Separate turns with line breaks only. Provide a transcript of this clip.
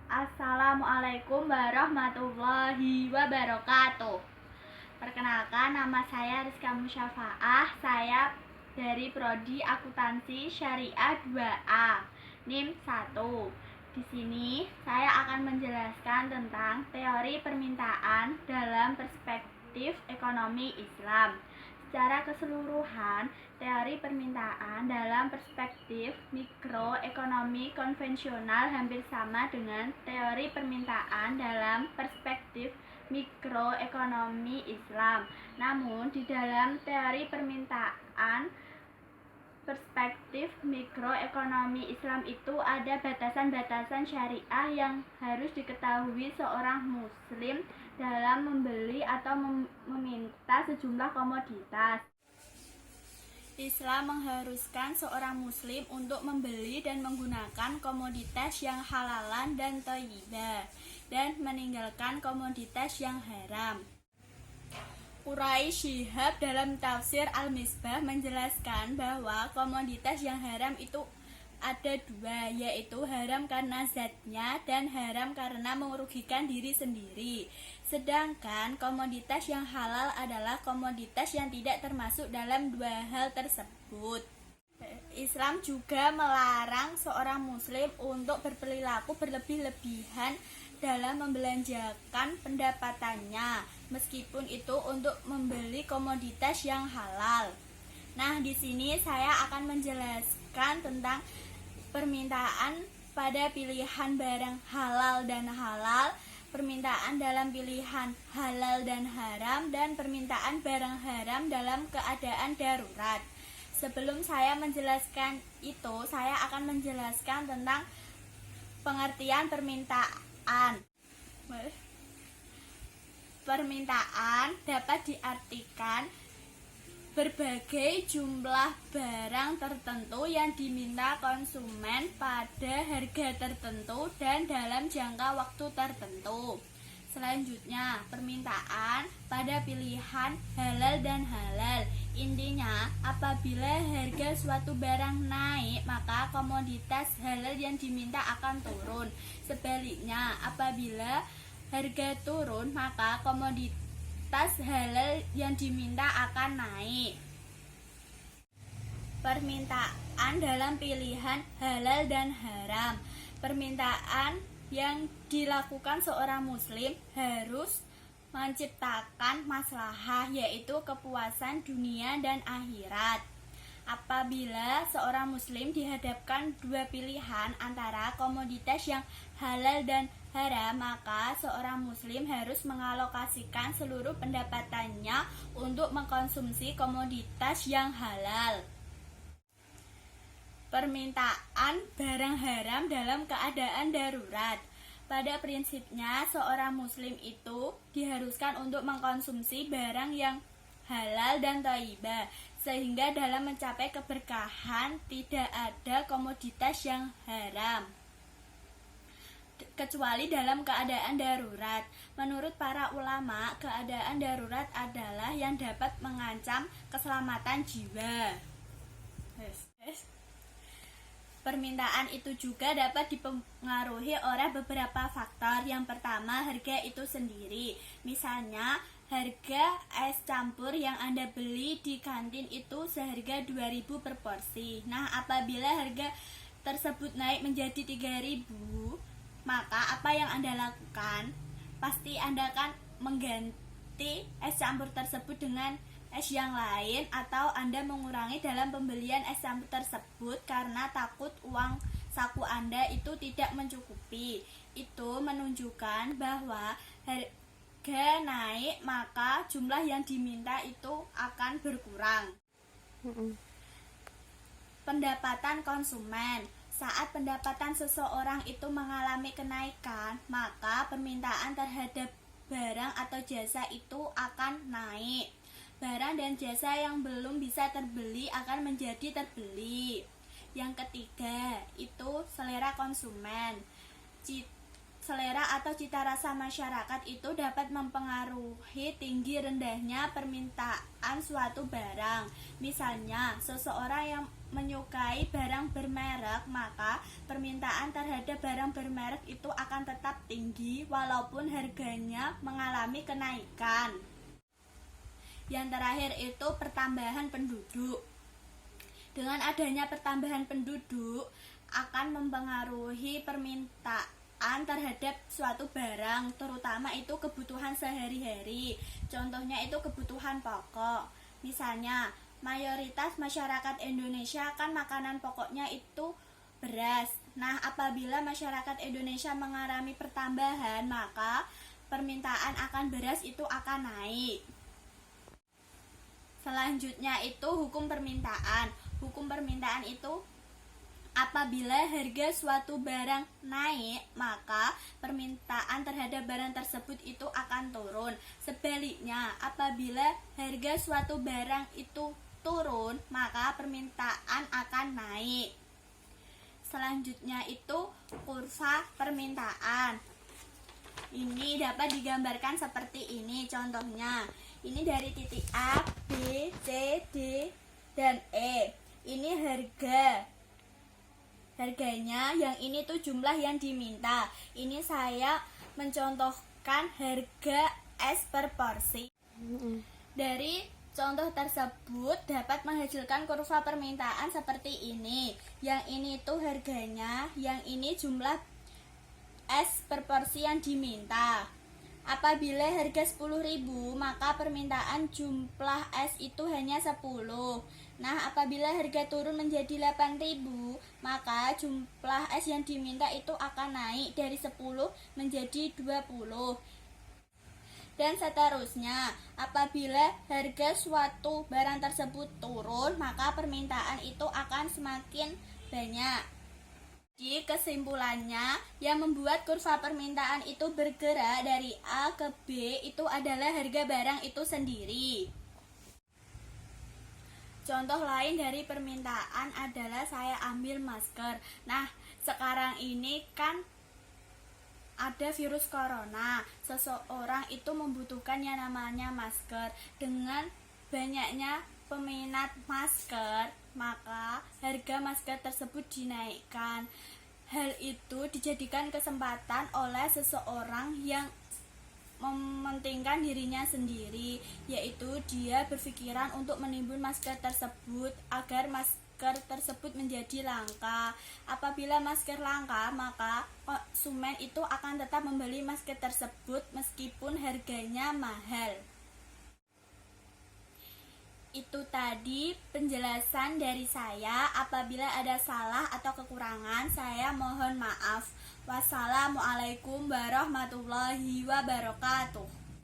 Assalamualaikum warahmatullahi wabarakatuh. Perkenalkan, nama saya Rizka Musyafaah. Saya dari Prodi Akuntansi Syariah 2A, NIM 1. Di sini saya akan menjelaskan tentang teori permintaan dalam perspektif ekonomi Islam. Secara keseluruhan, teori permintaan dalam perspektif mikroekonomi konvensional hampir sama dengan teori permintaan dalam perspektif mikroekonomi Islam. Namun, di dalam teori permintaan perspektif mikroekonomi Islam itu ada batasan-batasan syariah yang harus diketahui seorang muslim dalam membeli atau meminta sejumlah komoditas. Islam mengharuskan seorang muslim untuk membeli dan menggunakan komoditas yang halalan dan thayyibah dan meninggalkan komoditas yang haram. Quraisy Shihab dalam tafsir Al-Misbah menjelaskan bahwa komoditas yang haram itu ada dua, yaitu haram karena zatnya dan haram karena merugikan diri sendiri. Sedangkan komoditas yang halal adalah komoditas yang tidak termasuk dalam dua hal tersebut. Islam juga melarang seorang muslim untuk berperilaku berlebih-lebihan dalam membelanjakan pendapatannya, meskipun itu untuk membeli komoditas yang halal. Nah, di sini saya akan menjelaskan tentang permintaan pada pilihan barang halal dan halal, permintaan dalam pilihan halal dan haram, dan permintaan barang haram dalam keadaan darurat. Sebelum saya menjelaskan itu, saya akan menjelaskan tentang pengertian permintaan. Permintaan dapat diartikan berbagai jumlah barang tertentu yang diminta konsumen pada harga tertentu dan dalam jangka waktu tertentu. Selanjutnya, permintaan pada pilihan halal dan halal. Intinya, apabila harga suatu barang naik, maka komoditas halal yang diminta akan turun. Sebaliknya, apabila harga turun, maka komoditas halal yang diminta akan naik. Permintaan dalam pilihan halal dan haram. Permintaan yang dilakukan seorang muslim harus menciptakan maslahah, yaitu kepuasan dunia dan akhirat. Apabila seorang muslim dihadapkan dua pilihan antara komoditas yang halal dan haram, maka seorang muslim harus mengalokasikan seluruh pendapatannya untuk mengkonsumsi komoditas yang halal. Permintaan barang haram dalam keadaan darurat. Pada prinsipnya, seorang muslim itu diharuskan untuk mengkonsumsi barang yang halal dan thayyibah, sehingga dalam mencapai keberkahan tidak ada komoditas yang haram, kecuali dalam keadaan darurat. Menurut para ulama, keadaan darurat adalah yang dapat mengancam keselamatan jiwa. Permintaan itu juga dapat dipengaruhi oleh beberapa faktor. Yang pertama, harga itu sendiri. Misalnya, harga es campur yang Anda beli di kantin itu seharga 2.000 per porsi. Nah, apabila harga tersebut naik menjadi 3.000, maka apa yang Anda lakukan? Pasti Anda akan mengganti es campur tersebut dengan es yang lain, atau Anda mengurangi dalam pembelian es campur tersebut karena takut uang saku Anda itu tidak mencukupi. Itu menunjukkan bahwa harga naik, maka jumlah yang diminta itu akan berkurang. Pendapatan konsumen. Saat pendapatan seseorang itu mengalami kenaikan, maka permintaan terhadap barang atau jasa itu akan naik. Barang dan jasa yang belum bisa terbeli akan menjadi terbeli. Yang ketiga, itu selera konsumen. Selera atau cita rasa masyarakat itu dapat mempengaruhi tinggi rendahnya permintaan suatu barang. Misalnya, seseorang yang menyukai barang bermerek, maka permintaan terhadap barang bermerek itu akan tetap tinggi walaupun harganya mengalami kenaikan. Yang terakhir itu pertambahan penduduk. Dengan adanya pertambahan penduduk akan mempengaruhi permintaan terhadap suatu barang, terutama itu kebutuhan sehari-hari. Contohnya itu kebutuhan pokok. Misalnya, mayoritas masyarakat Indonesia kan makanan pokoknya itu beras. Nah, apabila masyarakat Indonesia mengalami pertambahan, maka permintaan akan beras itu akan naik. Selanjutnya itu hukum permintaan. Hukum permintaan itu apabila harga suatu barang naik, maka permintaan terhadap barang tersebut itu akan turun. Sebaliknya, apabila harga suatu barang itu turun, maka permintaan akan naik. Selanjutnya itu kurva permintaan. Ini dapat digambarkan seperti ini contohnya. Ini dari titik A, B, C, D, dan E. Ini harganya, yang ini tuh jumlah yang diminta. Ini saya mencontohkan harga es per porsi. Dari contoh tersebut dapat menghasilkan kurva permintaan seperti ini. Yang ini tuh harganya, yang ini jumlah es per porsi yang diminta. Apabila harga 10.000, maka permintaan jumlah es itu hanya 10. Nah, apabila harga turun menjadi 8.000, maka jumlah es yang diminta itu akan naik dari 10 menjadi 20. Dan seterusnya, apabila harga suatu barang tersebut turun, maka permintaan itu akan semakin banyak. Jadi kesimpulannya, yang membuat kurva permintaan itu bergerak dari A ke B itu adalah harga barang itu sendiri. Contoh lain dari permintaan adalah saya ambil masker. Nah, sekarang ini kan ada virus corona. Seseorang itu membutuhkan yang namanya masker. Dengan banyaknya peminat masker, maka harga masker tersebut dinaikkan. Hal itu dijadikan kesempatan oleh seseorang yang mementingkan dirinya sendiri, yaitu dia berpikiran untuk menimbun masker tersebut agar masker tersebut menjadi langka. Apabila masker langka, maka konsumen itu akan tetap membeli masker tersebut meskipun harganya mahal. Itu tadi penjelasan dari saya. Apabila ada salah atau kekurangan, saya mohon maaf. Wassalamualaikum warahmatullahi wabarakatuh.